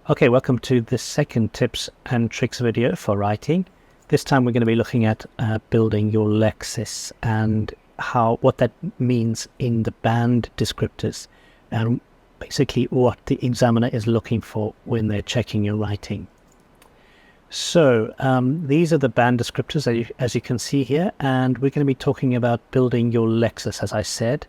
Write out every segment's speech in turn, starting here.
Okay, welcome to the second tips and tricks video for writing. This time we're going to be looking at building your Lexis and what that means in the band descriptors and basically what the examiner is looking for when they're checking your writing. So these are the band descriptors as you can see here, and we're going to be talking about building your Lexis, as I said,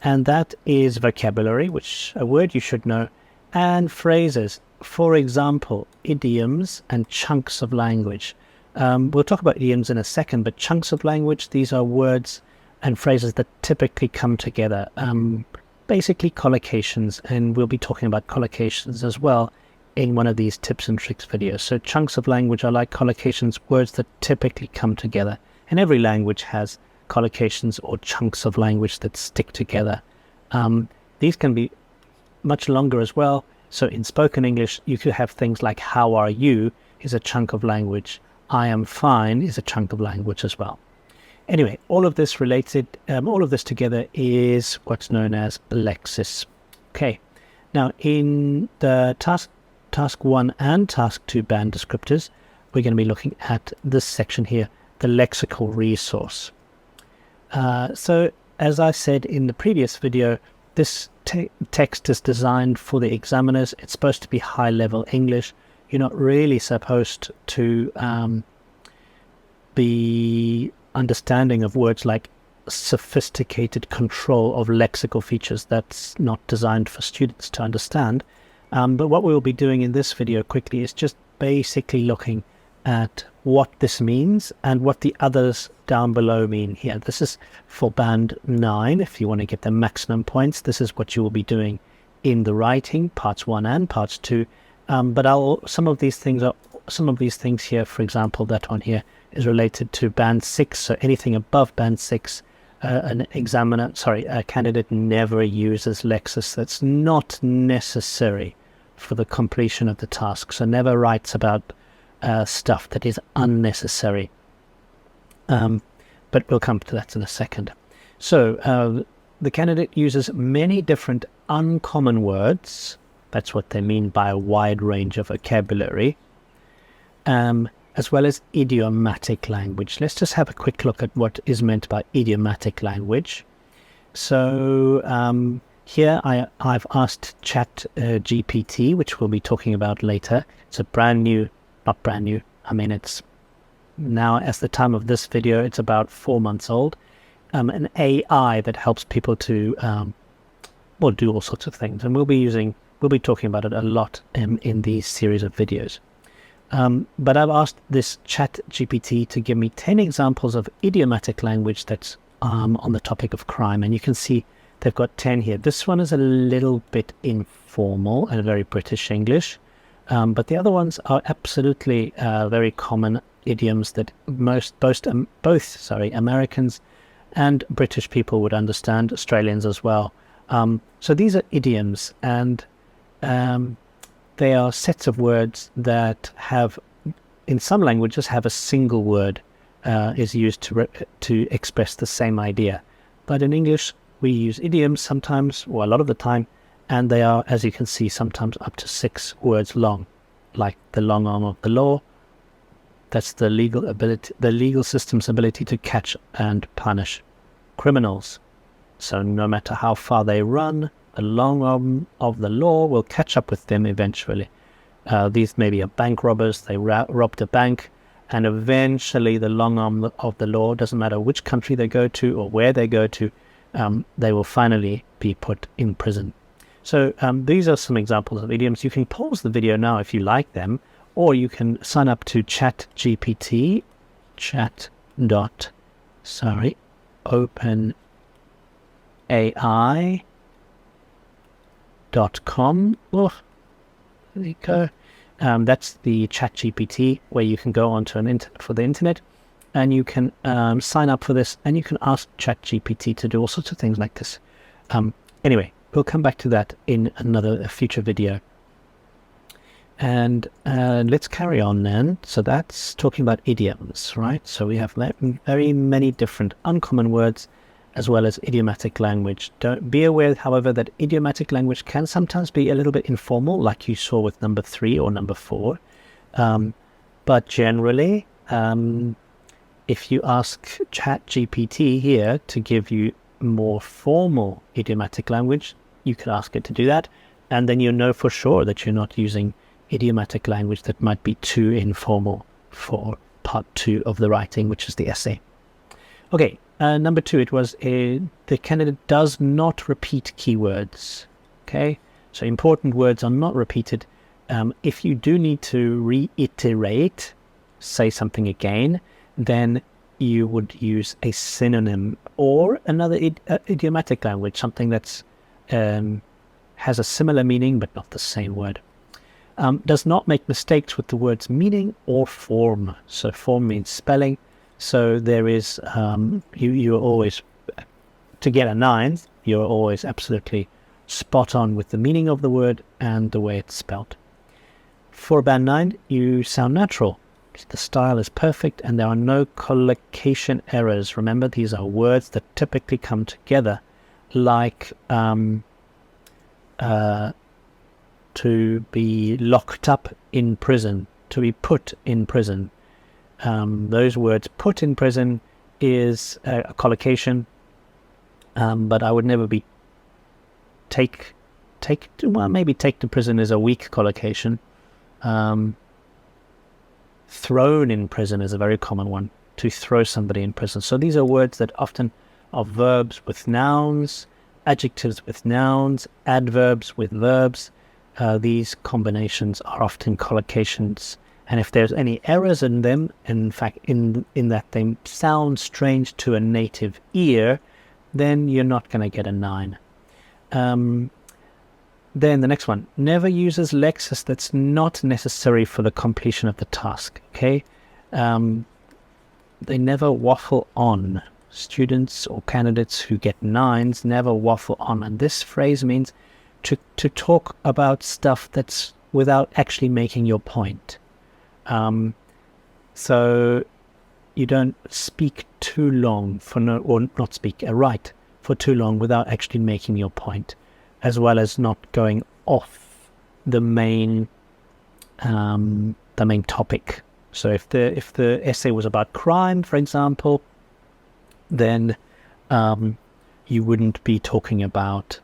and that is vocabulary, which a word you should know, and phrases. For example, idioms and chunks of language. We'll talk about idioms in a second, but chunks of language, these are words and phrases that typically come together. Basically collocations, and we'll be talking about collocations as well in one of these tips and tricks videos. So chunks of language are like collocations, words that typically come together. And every language has collocations or chunks of language that stick together. These can be much longer as well. So in spoken English, you could have things like how are you is a chunk of language. I am fine is a chunk of language as well. Anyway, all of this together is what's known as Lexis. Okay, now in the task 1 and task 2 band descriptors, we're going to be looking at this section here, the lexical resource. So as I said in the previous video, this text is designed for the examiners. It's supposed to be high-level English. You're not really supposed to be understanding of words like sophisticated control of lexical features. That's not designed for students to understand. But what we will be doing in this video quickly is just basically looking at what this means and what the others down below mean here. This is for band 9. If you want to get the maximum points, this is what you will be doing in the writing, parts 1 and parts 2. But some of these things here, for example, that one here is related to band 6. So anything above band 6, a candidate never uses Lexis. That's not necessary for the completion of the task. So never writes about stuff that is unnecessary. But we'll come to that in a second. So the candidate uses many different uncommon words. That's what they mean by a wide range of vocabulary, as well as idiomatic language. Let's just have a quick look at what is meant by idiomatic language. So here I've asked Chat GPT, which we'll be talking about later. It's a not brand new. I mean, it's now, as the time of this video, it's about 4 months old. An AI that helps people to do all sorts of things, and we'll be talking about it a lot in these series of videos. But I've asked this Chat GPT to give me 10 examples of idiomatic language that's on the topic of crime, and you can see they've got 10 here. This one is a little bit informal and very British English, but the other ones are absolutely very common idioms that both Americans and British people would understand, Australians as well. So these are idioms, and they are sets of words that have, in some languages, have a single word is used to express the same idea. But in English, we use idioms sometimes, or a lot of the time, and they are, as you can see, sometimes up to 6 words long, like the long arm of the law. That's the legal system's ability to catch and punish criminals. So no matter how far they run, the long arm of the law will catch up with them eventually. These maybe are bank robbers. They robbed a bank, and eventually the long arm of the law, doesn't matter which country they go to or where they go to, they will finally be put in prison. So these are some examples of idioms. You can pause the video now if you like them, or you can sign up to Chat GPT, openai.com. Oh, there you go. That's the Chat GPT, where you can go onto for the internet, and you can sign up for this, and you can ask Chat GPT to do all sorts of things like this. Anyway, we'll come back to that in a future video. And let's carry on then. So that's talking about idioms, right? So we have very many different uncommon words as well as idiomatic language. Don't be aware, however, that idiomatic language can sometimes be a little bit informal, like you saw with number 3 or number 4. But generally, if you ask ChatGPT here to give you more formal idiomatic language, you could ask it to do that, and then you know for sure that you're not using idiomatic language that might be too informal for part 2 of the writing, which is the essay. Okay, number 2, it was the candidate does not repeat keywords. Okay, so important words are not repeated. If you do need to reiterate, say something again, then you would use a synonym or another idiomatic language, something that's has a similar meaning but not the same word. Does not make mistakes with the word's meaning or form. So form means spelling. So there is, you're always, to get a 9, you're always absolutely spot on with the meaning of the word and the way it's spelled. For band 9, you sound natural. The style is perfect and there are no collocation errors. Remember, these are words that typically come together, like to be locked up in prison, to be put in prison. Those words, put in prison, is a collocation, but I would never be maybe take to prison is a weak collocation. Thrown in prison is a very common one, to throw somebody in prison. So these are words that often are verbs with nouns, adjectives with nouns, adverbs with verbs. These combinations are often collocations, and if there's any errors in them, in fact in that they sound strange to a native ear, then you're not going to get a 9. Then the next one, never uses lexis that's not necessary for the completion of the task. Okay, they never waffle on. Students or candidates who get 9s never waffle on, and this phrase means to talk about stuff that's without actually making your point. So you don't speak too long write for too long without actually making your point, as well as not going off the main topic. So if the essay was about crime, for example, then you wouldn't be talking about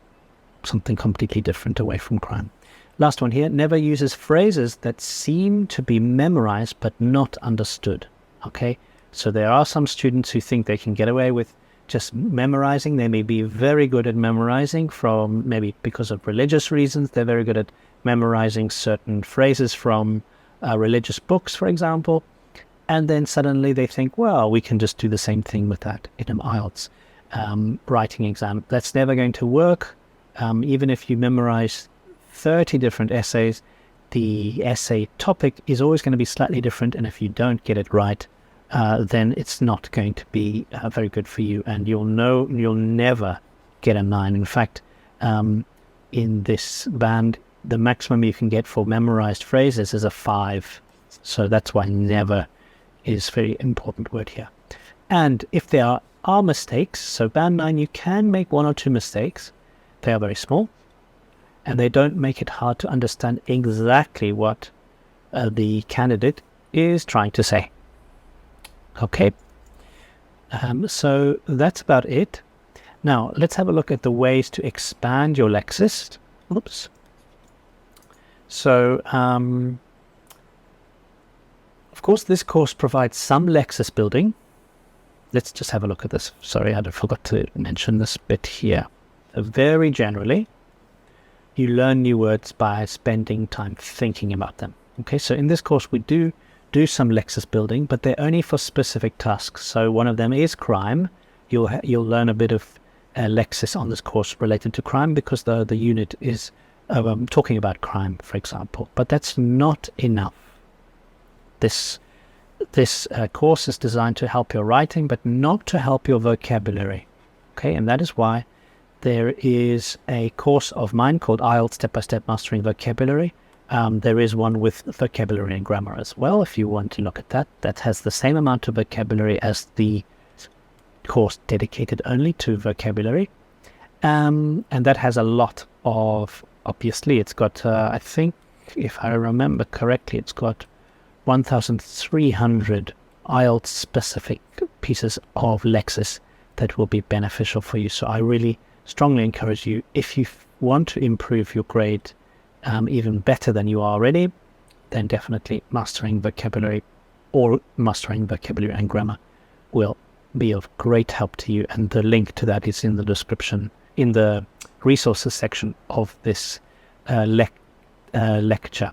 something completely different away from crime. Last one here, never uses phrases that seem to be memorized but not understood. Okay, so there are some students who think they can get away with just memorizing. They may be very good at memorizing from, maybe because of religious reasons, they're very good at memorizing certain phrases from religious books, for example, and then suddenly they think, well, we can just do the same thing with that in an IELTS writing exam. That's never going to work. Even if you memorize 30 different essays, the essay topic is always going to be slightly different, and if you don't get it right, then it's not going to be very good for you, and you'll never get a 9. In fact, in this band, the maximum you can get for memorized phrases is a 5. So that's why never is a very important word here. And if there are mistakes, so band 9, you can make 1 or 2 mistakes. They are very small, and they don't make it hard to understand exactly what the candidate is trying to say. Okay, so that's about it. Now let's have a look at the ways to expand your lexis. Oops. So of course this course provides some lexis building. Let's just have a look at this. Sorry, I forgot to mention this bit here. Very generally, you learn new words by spending time thinking about them. Okay, so in this course we do some lexis building, but they're only for specific tasks. So one of them is crime. You'll learn a bit of lexis on this course related to crime, because the unit is talking about crime, for example. But that's not enough. This course is designed to help your writing, but not to help your vocabulary. Okay, and that is why there is a course of mine called IELTS Step-by-Step Mastering Vocabulary. There is one with vocabulary and grammar as well, if you want to look at that. That has the same amount of vocabulary as the course dedicated only to vocabulary. And that has a lot of, obviously, it's got, I think, if I remember correctly, it's got 1,300 IELTS specific pieces of Lexis that will be beneficial for you. So I really strongly encourage you, if you want to improve your grade even better than you are already, then definitely mastering vocabulary and grammar will be of great help to you. And the link to that is in the description, in the resources section of this lecture.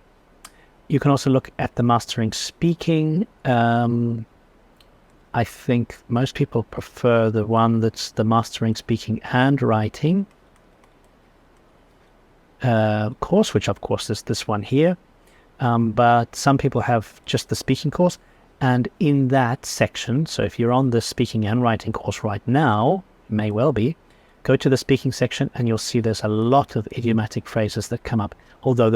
You can also look at the mastering speaking. I think most people prefer the one that's the mastering speaking and writing course, which of course is this one here. But some people have just the speaking course. And in that section, so if you're on the speaking and writing course right now, may well be, go to the speaking section and you'll see there's a lot of idiomatic phrases that come up. Although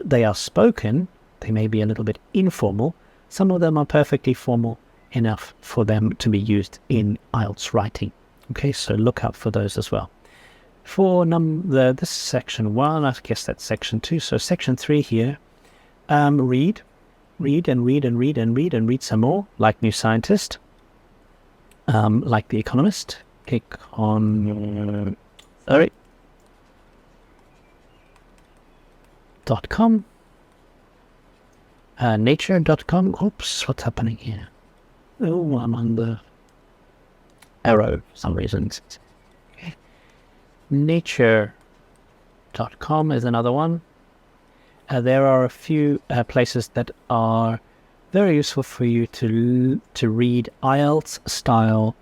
they are spoken, they may be a little bit informal. Some of them are perfectly formal enough for them to be used in IELTS writing. Okay, so look out for those as well. For this section 1, I guess that's section 2. So section 3 here, read some more, like New Scientist, like The Economist, .com, nature.com. Oops, what's happening here? Oh, I'm on the arrow for some reason. Okay. Nature.com is another one. There are a few places that are very useful for you to read IELTS style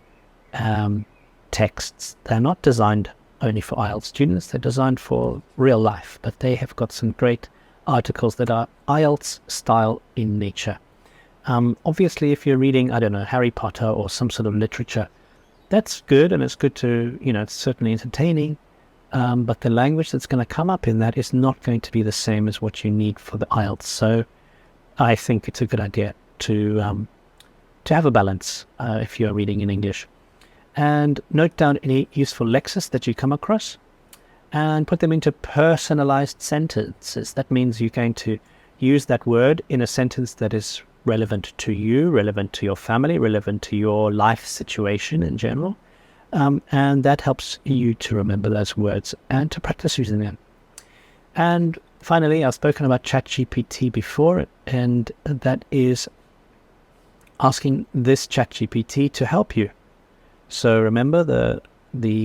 texts. They're not designed only for IELTS students, they're designed for real life, but they have got some great articles that are IELTS style in nature. Obviously, if you're reading, I don't know, Harry Potter or some sort of literature, that's good, and it's good to, it's certainly entertaining. But the language that's going to come up in that is not going to be the same as what you need for the IELTS. So I think it's a good idea to have a balance if you're reading in English. And note down any useful lexis that you come across and put them into personalized sentences. That means you're going to use that word in a sentence that is relevant to you, relevant to your family, relevant to your life situation in general. And that helps you to remember those words and to practice using them. And finally, I've spoken about ChatGPT before, and that is asking this ChatGPT to help you. So remember, the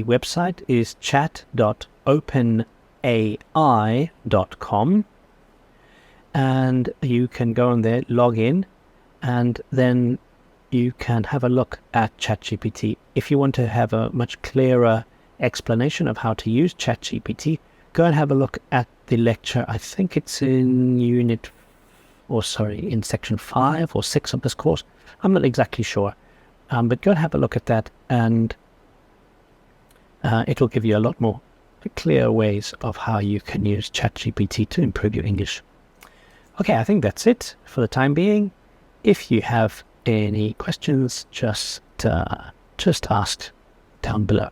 website is chat.openai.com, and you can go on there, log in, and then you can have a look at ChatGPT. If you want to have a much clearer explanation of how to use ChatGPT, go and have a look at the lecture. I think it's in in section 5 or 6 of this course. I'm not exactly sure. But go and have a look at that, and it'll give you a lot more clear ways of how you can use ChatGPT to improve your English. Okay, I think that's it for the time being. If you have any questions, just ask down below.